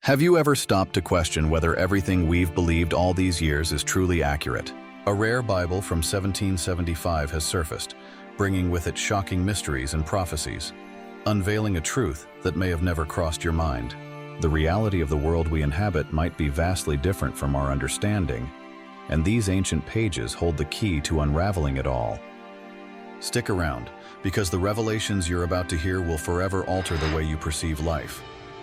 Have you ever stopped to question whether everything we've believed all these years is truly accurate? A rare Bible from 1775 has surfaced, bringing with it shocking mysteries and prophecies, unveiling a truth that may have never crossed your mind. The reality of the world we inhabit might be vastly different from our understanding, and these ancient pages hold the key to unraveling it all. Stick around, because the revelations you're about to hear will forever alter the way you perceive life.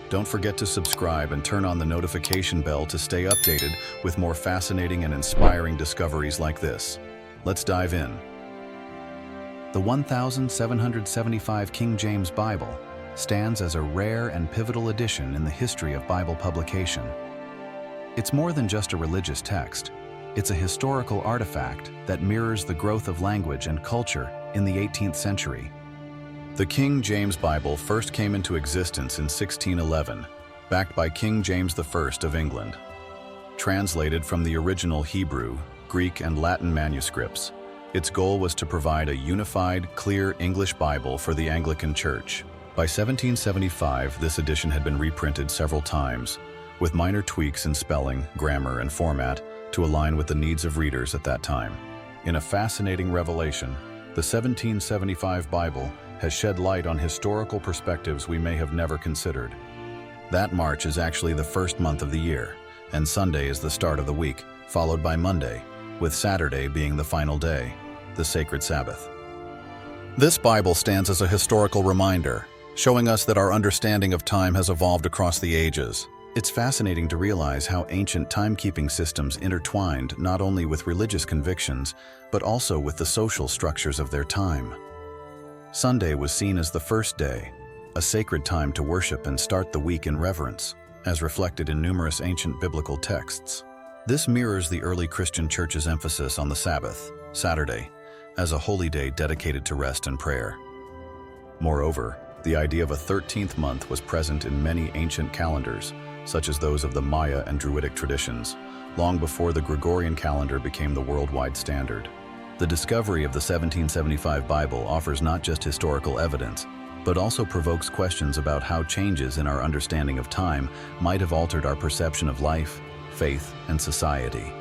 Don't forget to subscribe and turn on the notification bell to stay updated with more fascinating and inspiring discoveries like this. Let's dive in. The 1775 King James Bible stands as a rare and pivotal edition in the history of Bible publication. It's more than just a religious text. It's a historical artifact that mirrors the growth of language and culture in the 18th century. The King James Bible first came into existence in 1611, backed by King James I of England. Translated from the original Hebrew, Greek, and Latin manuscripts, its goal was to provide a unified, clear English Bible for the Anglican Church. By 1775, this edition had been reprinted several times, with minor tweaks in spelling, grammar, and format to align with the needs of readers at that time. In a fascinating revelation, the 1775 Bible has shed light on historical perspectives we may have never considered. That March is actually the first month of the year, and Sunday is the start of the week, followed by Monday, with Saturday being the final day, the sacred Sabbath. This Bible stands as a historical reminder, showing us that our understanding of time has evolved across the ages. It's fascinating to realize how ancient timekeeping systems intertwined not only with religious convictions, but also with the social structures of their time. Sunday was seen as the first day, a sacred time to worship and start the week in reverence, as reflected in numerous ancient biblical texts. This mirrors the early Christian Church's emphasis on the Sabbath, Saturday, as a holy day dedicated to rest and prayer. Moreover, the idea of a 13th month was present in many ancient calendars, such as those of the Maya and Druidic traditions, long before the Gregorian calendar became the worldwide standard. The discovery of the 1775 Bible offers not just historical evidence, but also provokes questions about how changes in our understanding of time might have altered our perception of life, faith, and society.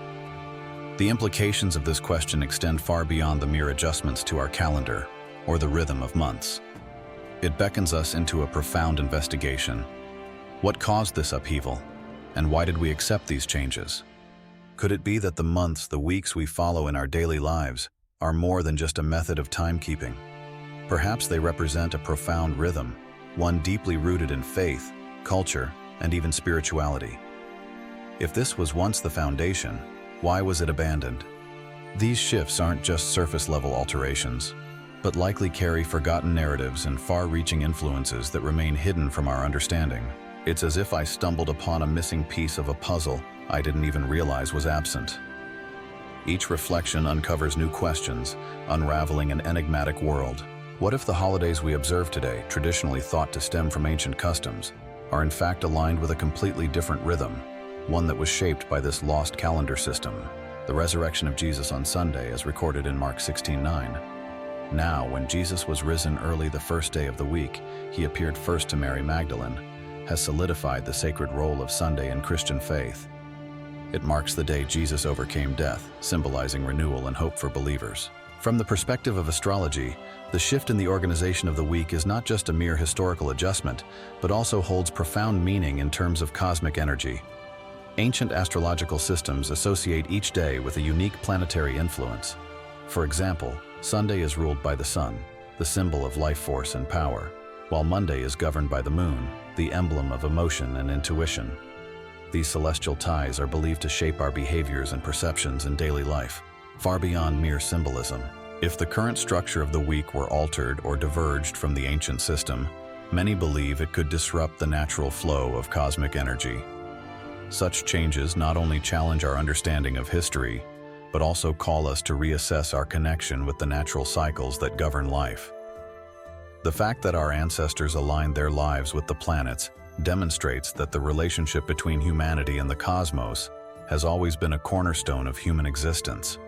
The implications of this question extend far beyond the mere adjustments to our calendar or the rhythm of months. It beckons us into a profound investigation. What caused this upheaval, and why did we accept these changes? Could it be that the months, the weeks we follow in our daily lives are more than just a method of timekeeping? Perhaps they represent a profound rhythm, one deeply rooted in faith, culture, and even spirituality. If this was once the foundation, why was it abandoned? These shifts aren't just surface-level alterations, but likely carry forgotten narratives and far-reaching influences that remain hidden from our understanding. It's as if I stumbled upon a missing piece of a puzzle I didn't even realize was absent. Each reflection uncovers new questions, unraveling an enigmatic world. What if the holidays we observe today, traditionally thought to stem from ancient customs, are in fact aligned with a completely different rhythm, one that was shaped by this lost calendar system? The resurrection of Jesus on Sunday, as recorded in Mark 16:9. Now, when Jesus was risen early the first day of the week, he appeared first to Mary Magdalene, has solidified the sacred role of Sunday in Christian faith. It marks the day Jesus overcame death, symbolizing renewal and hope for believers. From the perspective of astrology, the shift in the organization of the week is not just a mere historical adjustment, but also holds profound meaning in terms of cosmic energy. Ancient astrological systems associate each day with a unique planetary influence. For example, Sunday is ruled by the sun, the symbol of life force and power, while Monday is governed by the moon, the emblem of emotion and intuition. These celestial ties are believed to shape our behaviors and perceptions in daily life, far beyond mere symbolism. If the current structure of the week were altered or diverged from the ancient system, many believe it could disrupt the natural flow of cosmic energy. Such changes not only challenge our understanding of history, but also call us to reassess our connection with the natural cycles that govern life. The fact that our ancestors aligned their lives with the planets demonstrates that the relationship between humanity and the cosmos has always been a cornerstone of human existence.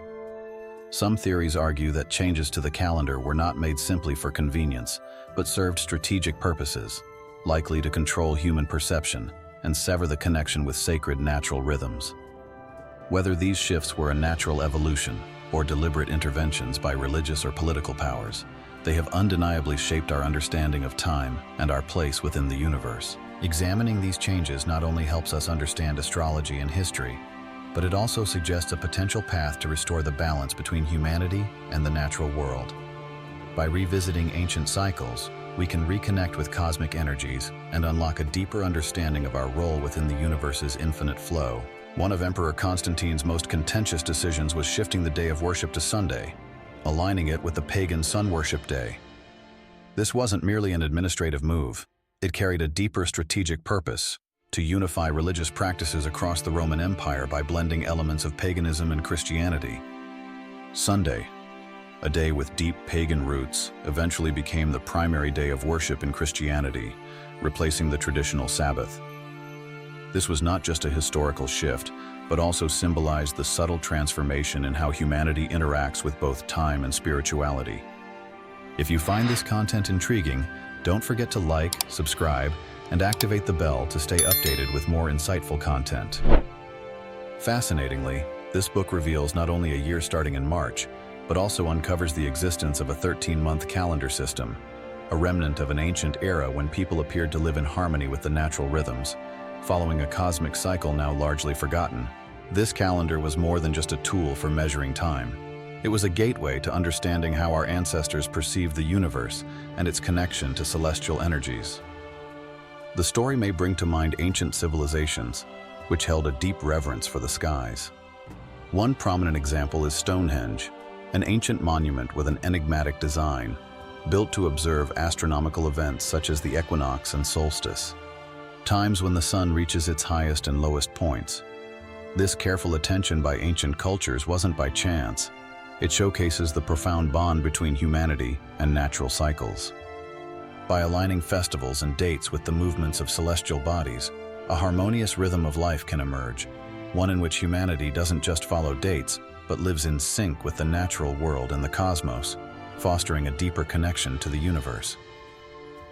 Some theories argue that changes to the calendar were not made simply for convenience, but served strategic purposes, likely to control human perception and sever the connection with sacred natural rhythms. Whether these shifts were a natural evolution or deliberate interventions by religious or political powers, they have undeniably shaped our understanding of time and our place within the universe. Examining these changes not only helps us understand astrology and history, but it also suggests a potential path to restore the balance between humanity and the natural world. By revisiting ancient cycles, we can reconnect with cosmic energies and unlock a deeper understanding of our role within the universe's infinite flow. One of Emperor Constantine's most contentious decisions was shifting the day of worship to Sunday, aligning it with the pagan sun worship day. This wasn't merely an administrative move. It carried a deeper strategic purpose: to unify religious practices across the Roman Empire by blending elements of paganism and Christianity. Sunday, a day with deep pagan roots, eventually became the primary day of worship in Christianity, replacing the traditional Sabbath. This was not just a historical shift, but also symbolized the subtle transformation in how humanity interacts with both time and spirituality. If you find this content intriguing, don't forget to like, subscribe, and activate the bell to stay updated with more insightful content. Fascinatingly, this book reveals not only a year starting in March, but also uncovers the existence of a 13-month calendar system, a remnant of an ancient era when people appeared to live in harmony with the natural rhythms, following a cosmic cycle now largely forgotten. This calendar was more than just a tool for measuring time. It was a gateway to understanding how our ancestors perceived the universe and its connection to celestial energies. The story may bring to mind ancient civilizations, which held a deep reverence for the skies. One prominent example is Stonehenge, an ancient monument with an enigmatic design, built to observe astronomical events such as the equinox and solstice, times when the sun reaches its highest and lowest points. This careful attention by ancient cultures wasn't by chance. It showcases the profound bond between humanity and natural cycles. By aligning festivals and dates with the movements of celestial bodies, a harmonious rhythm of life can emerge, one in which humanity doesn't just follow dates, but lives in sync with the natural world and the cosmos, fostering a deeper connection to the universe.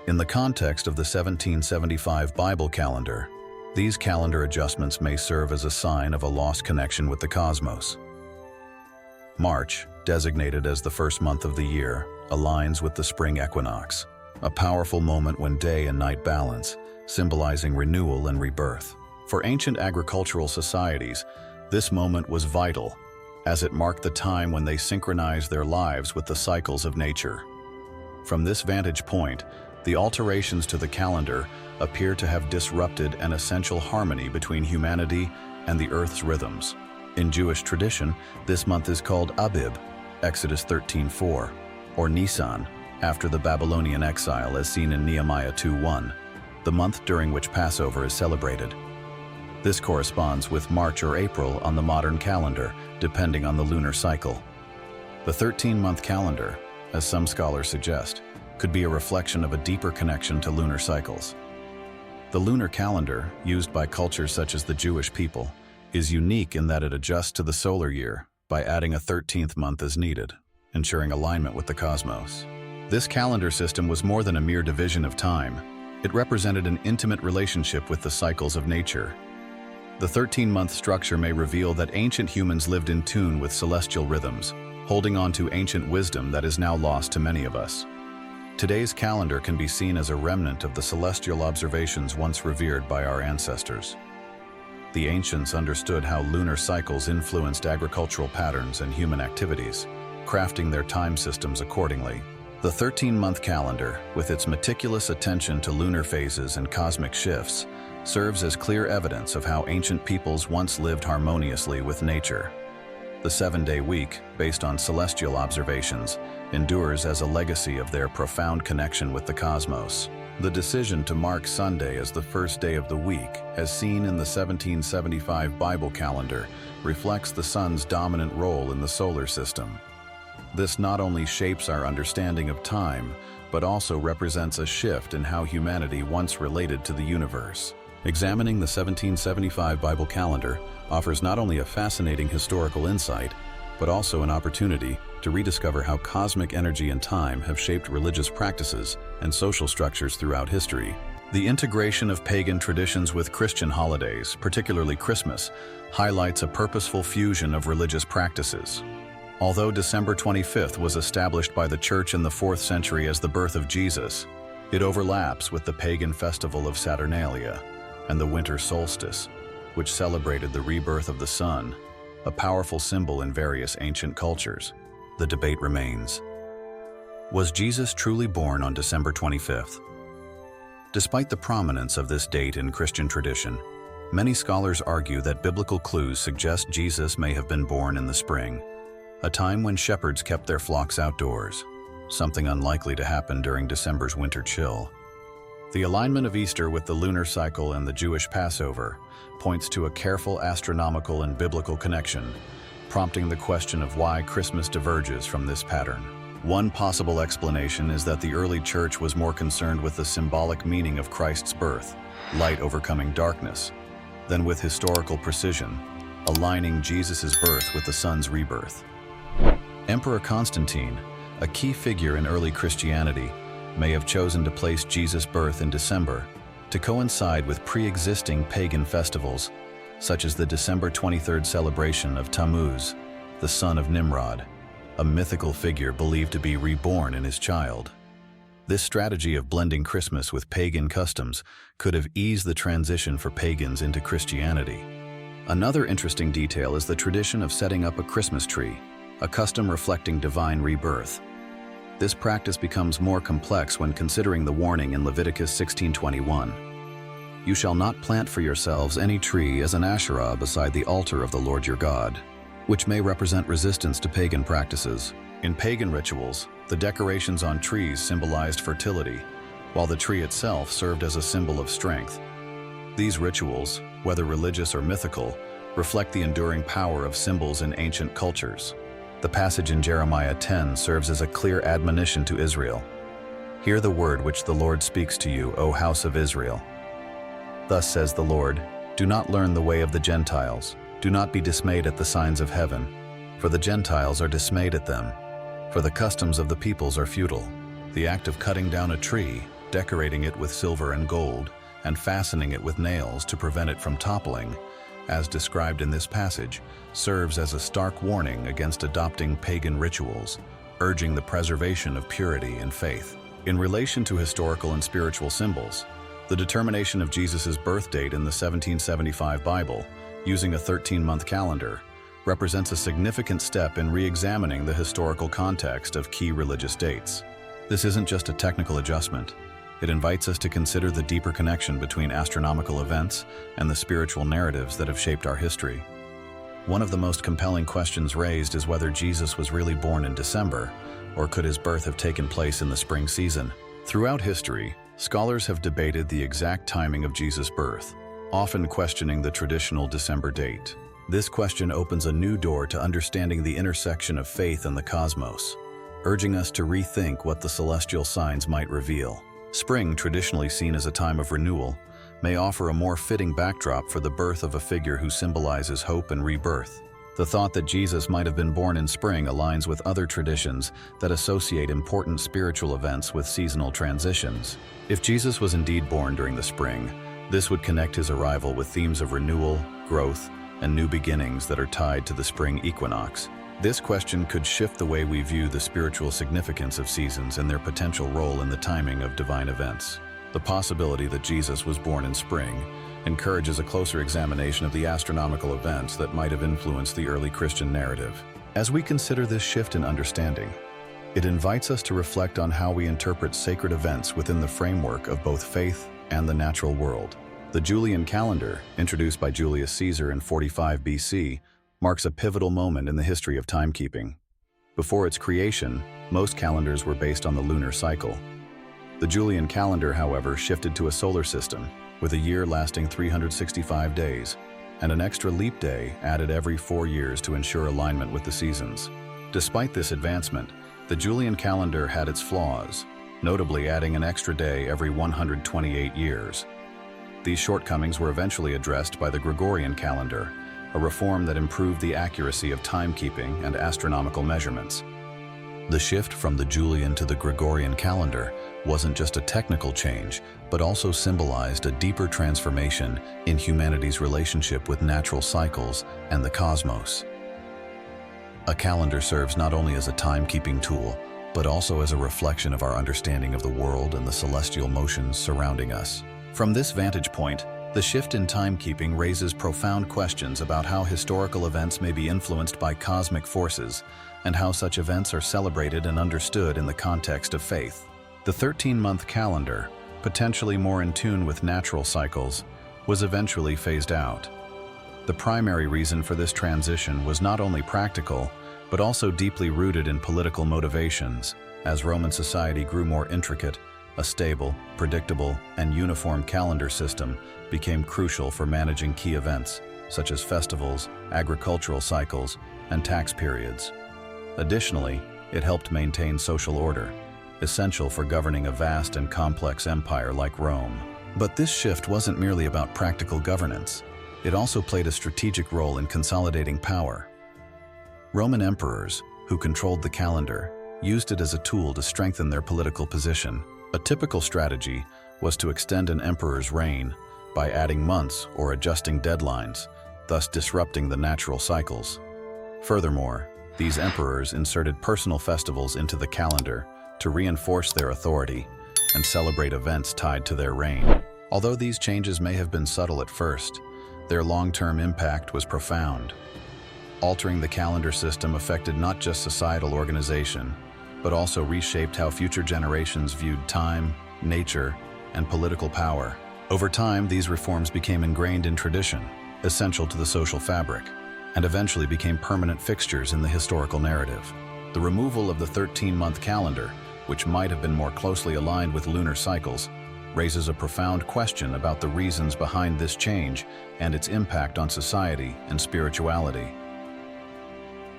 In the context of the 1775 Bible calendar, these calendar adjustments may serve as a sign of a lost connection with the cosmos. March, designated as the first month of the year, aligns with the spring equinox, a powerful moment when day and night balance, symbolizing renewal and rebirth. For ancient agricultural societies, this moment was vital, as it marked the time when they synchronized their lives with the cycles of nature. From this vantage point, the alterations to the calendar appear to have disrupted an essential harmony between humanity and the Earth's rhythms. In Jewish tradition, this month is called Abib, Exodus 13:4, or Nisan, after the Babylonian exile as seen in Nehemiah 2:1, the month during which Passover is celebrated. This corresponds with March or April on the modern calendar, depending on the lunar cycle. The 13-month calendar, as some scholars suggest, could be a reflection of a deeper connection to lunar cycles. The lunar calendar, used by cultures such as the Jewish people, is unique in that it adjusts to the solar year by adding a 13th month as needed, ensuring alignment with the cosmos. This calendar system was more than a mere division of time. It represented an intimate relationship with the cycles of nature. The 13-month structure may reveal that ancient humans lived in tune with celestial rhythms, holding on to ancient wisdom that is now lost to many of us. Today's calendar can be seen as a remnant of the celestial observations once revered by our ancestors. The ancients understood how lunar cycles influenced agricultural patterns and human activities, crafting their time systems accordingly. The 13-month calendar, with its meticulous attention to lunar phases and cosmic shifts, serves as clear evidence of how ancient peoples once lived harmoniously with nature. The 7-day week, based on celestial observations, endures as a legacy of their profound connection with the cosmos. The decision to mark Sunday as the first day of the week, as seen in the 1775 Bible calendar, reflects the sun's dominant role in the solar system. This not only shapes our understanding of time, but also represents a shift in how humanity once related to the universe. Examining the 1775 Bible calendar offers not only a fascinating historical insight, but also an opportunity to rediscover how cosmic energy and time have shaped religious practices and social structures throughout history. The integration of pagan traditions with Christian holidays, particularly Christmas, highlights a purposeful fusion of religious practices. Although December 25th was established by the Church in the 4th century as the birth of Jesus, it overlaps with the pagan festival of Saturnalia and the winter solstice, which celebrated the rebirth of the sun, a powerful symbol in various ancient cultures. The debate remains. Was Jesus truly born on December 25th? Despite the prominence of this date in Christian tradition, many scholars argue that biblical clues suggest Jesus may have been born in the spring, a time when shepherds kept their flocks outdoors, something unlikely to happen during December's winter chill. The alignment of Easter with the lunar cycle and the Jewish Passover points to a careful astronomical and biblical connection, prompting the question of why Christmas diverges from this pattern. One possible explanation is that the early church was more concerned with the symbolic meaning of Christ's birth, light overcoming darkness, than with historical precision, aligning Jesus' birth with the sun's rebirth. Emperor Constantine, a key figure in early Christianity, may have chosen to place Jesus' birth in December to coincide with pre-existing pagan festivals, such as the December 23rd celebration of Tammuz, the son of Nimrod, a mythical figure believed to be reborn in his child. This strategy of blending Christmas with pagan customs could have eased the transition for pagans into Christianity. Another interesting detail is the tradition of setting up a Christmas tree, a custom reflecting divine rebirth. This practice becomes more complex when considering the warning in Leviticus 16:21. You shall not plant for yourselves any tree as an Asherah beside the altar of the Lord your God, which may represent resistance to pagan practices. In pagan rituals, the decorations on trees symbolized fertility, while the tree itself served as a symbol of strength. These rituals, whether religious or mythical, reflect the enduring power of symbols in ancient cultures. The passage in Jeremiah 10 serves as a clear admonition to Israel. Hear the word which the Lord speaks to you, O house of Israel. Thus says the Lord, do not learn the way of the Gentiles. Do not be dismayed at the signs of heaven, for the Gentiles are dismayed at them, for the customs of the peoples are futile. The act of cutting down a tree, decorating it with silver and gold, and fastening it with nails to prevent it from toppling, as described in this passage, serves as a stark warning against adopting pagan rituals, urging the preservation of purity and faith. In relation to historical and spiritual symbols, the determination of Jesus' birth date in the 1775 Bible, using a 13-month calendar, represents a significant step in re-examining the historical context of key religious dates. This isn't just a technical adjustment. It invites us to consider the deeper connection between astronomical events and the spiritual narratives that have shaped our history. One of the most compelling questions raised is whether Jesus was really born in December, or could his birth have taken place in the spring season? Throughout history, scholars have debated the exact timing of Jesus' birth, often questioning the traditional December date. This question opens a new door to understanding the intersection of faith and the cosmos, urging us to rethink what the celestial signs might reveal. Spring, traditionally seen as a time of renewal, may offer a more fitting backdrop for the birth of a figure who symbolizes hope and rebirth. The thought that Jesus might have been born in spring aligns with other traditions that associate important spiritual events with seasonal transitions. If Jesus was indeed born during the spring, this would connect his arrival with themes of renewal, growth, and new beginnings that are tied to the spring equinox. This question could shift the way we view the spiritual significance of seasons and their potential role in the timing of divine events. The possibility that Jesus was born in spring encourages a closer examination of the astronomical events that might have influenced the early Christian narrative. As we consider this shift in understanding, it invites us to reflect on how we interpret sacred events within the framework of both faith and the natural world. The Julian calendar, introduced by Julius Caesar in 45 BC, marks a pivotal moment in the history of timekeeping. Before its creation, most calendars were based on the lunar cycle. The Julian calendar, however, shifted to a solar system, with a year lasting 365 days, and an extra leap day added every 4 years to ensure alignment with the seasons. Despite this advancement, the Julian calendar had its flaws, notably adding an extra day every 128 years. These shortcomings were eventually addressed by the Gregorian calendar, a reform that improved the accuracy of timekeeping and astronomical measurements. The shift from the Julian to the Gregorian calendar wasn't just a technical change, but also symbolized a deeper transformation in humanity's relationship with natural cycles and the cosmos. A calendar serves not only as a timekeeping tool, but also as a reflection of our understanding of the world and the celestial motions surrounding us. From this vantage point, the shift in timekeeping raises profound questions about how historical events may be influenced by cosmic forces and how such events are celebrated and understood in the context of faith. The 13-month calendar, potentially more in tune with natural cycles, was eventually phased out. The primary reason for this transition was not only practical, but also deeply rooted in political motivations. As Roman society grew more intricate, a stable, predictable, and uniform calendar system became crucial for managing key events, such as festivals, agricultural cycles, and tax periods. Additionally, it helped maintain social order, essential for governing a vast and complex empire like Rome. But this shift wasn't merely about practical governance. It also played a strategic role in consolidating power. Roman emperors, who controlled the calendar, used it as a tool to strengthen their political position. A typical strategy was to extend an emperor's reign by adding months or adjusting deadlines, thus disrupting the natural cycles. Furthermore, these emperors inserted personal festivals into the calendar to reinforce their authority and celebrate events tied to their reign. Although these changes may have been subtle at first, their long-term impact was profound. Altering the calendar system affected not just societal organization, but also reshaped how future generations viewed time, nature, and political power. Over time, these reforms became ingrained in tradition, essential to the social fabric, and eventually became permanent fixtures in the historical narrative. The removal of the 13-month calendar, which might have been more closely aligned with lunar cycles, raises a profound question about the reasons behind this change and its impact on society and spirituality.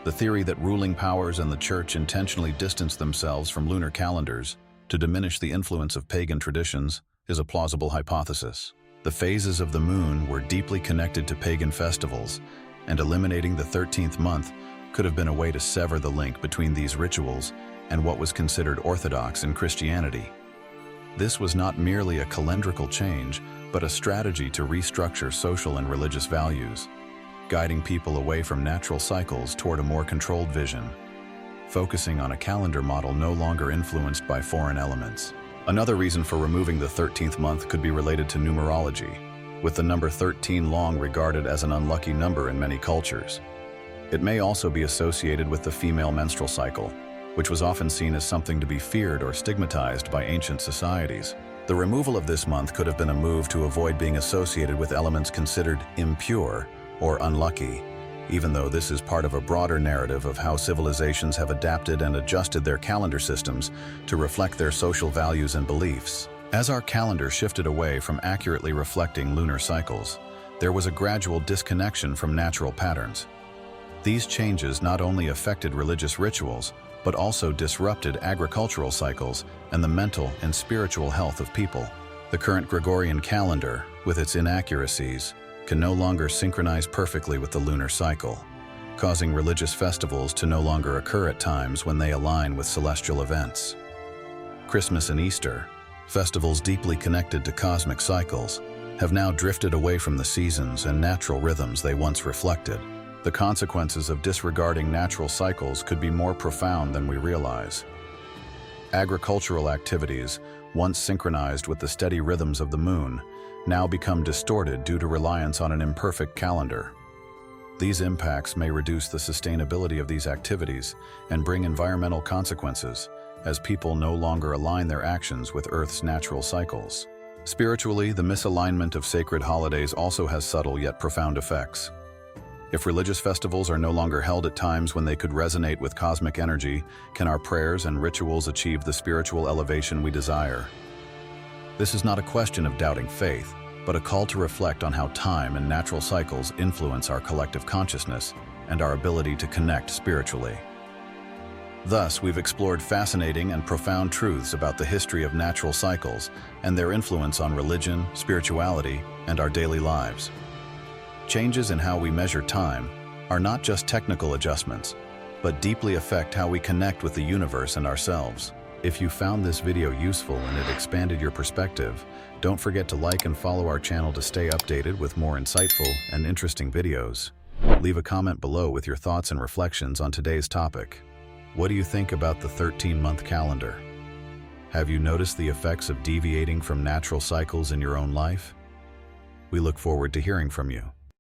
The theory that ruling powers and the church intentionally distanced themselves from lunar calendars to diminish the influence of pagan traditions is a plausible hypothesis. The phases of the moon were deeply connected to pagan festivals, and eliminating the 13th month could have been a way to sever the link between these rituals and what was considered orthodox in Christianity. This was not merely a calendrical change, but a strategy to restructure social and religious values, guiding people away from natural cycles toward a more controlled vision, focusing on a calendar model no longer influenced by foreign elements. Another reason for removing the 13th month could be related to numerology, with the number 13 long regarded as an unlucky number in many cultures. It may also be associated with the female menstrual cycle, which was often seen as something to be feared or stigmatized by ancient societies. The removal of this month could have been a move to avoid being associated with elements considered impure or unlucky, even though this is part of a broader narrative of how civilizations have adapted and adjusted their calendar systems to reflect their social values and beliefs. As our calendar shifted away from accurately reflecting lunar cycles, there was a gradual disconnection from natural patterns. These changes not only affected religious rituals, but also disrupted agricultural cycles and the mental and spiritual health of people. The current Gregorian calendar, with its inaccuracies, can no longer synchronize perfectly with the lunar cycle, causing religious festivals to no longer occur at times when they align with celestial events. Christmas and Easter, festivals deeply connected to cosmic cycles, have now drifted away from the seasons and natural rhythms they once reflected. The consequences of disregarding natural cycles could be more profound than we realize. Agricultural activities, once synchronized with the steady rhythms of the moon, now become distorted due to reliance on an imperfect calendar. These impacts may reduce the sustainability of these activities and bring environmental consequences, as people no longer align their actions with Earth's natural cycles. Spiritually, the misalignment of sacred holidays also has subtle yet profound effects. If religious festivals are no longer held at times when they could resonate with cosmic energy, can our prayers and rituals achieve the spiritual elevation we desire? This is not a question of doubting faith, but a call to reflect on how time and natural cycles influence our collective consciousness and our ability to connect spiritually. Thus, we've explored fascinating and profound truths about the history of natural cycles and their influence on religion, spirituality, and our daily lives. Changes in how we measure time are not just technical adjustments, but deeply affect how we connect with the universe and ourselves. If you found this video useful and it expanded your perspective, don't forget to like and follow our channel to stay updated with more insightful and interesting videos. Leave a comment below with your thoughts and reflections on today's topic. What do you think about the 13-month calendar? Have you noticed the effects of deviating from natural cycles in your own life? We look forward to hearing from you.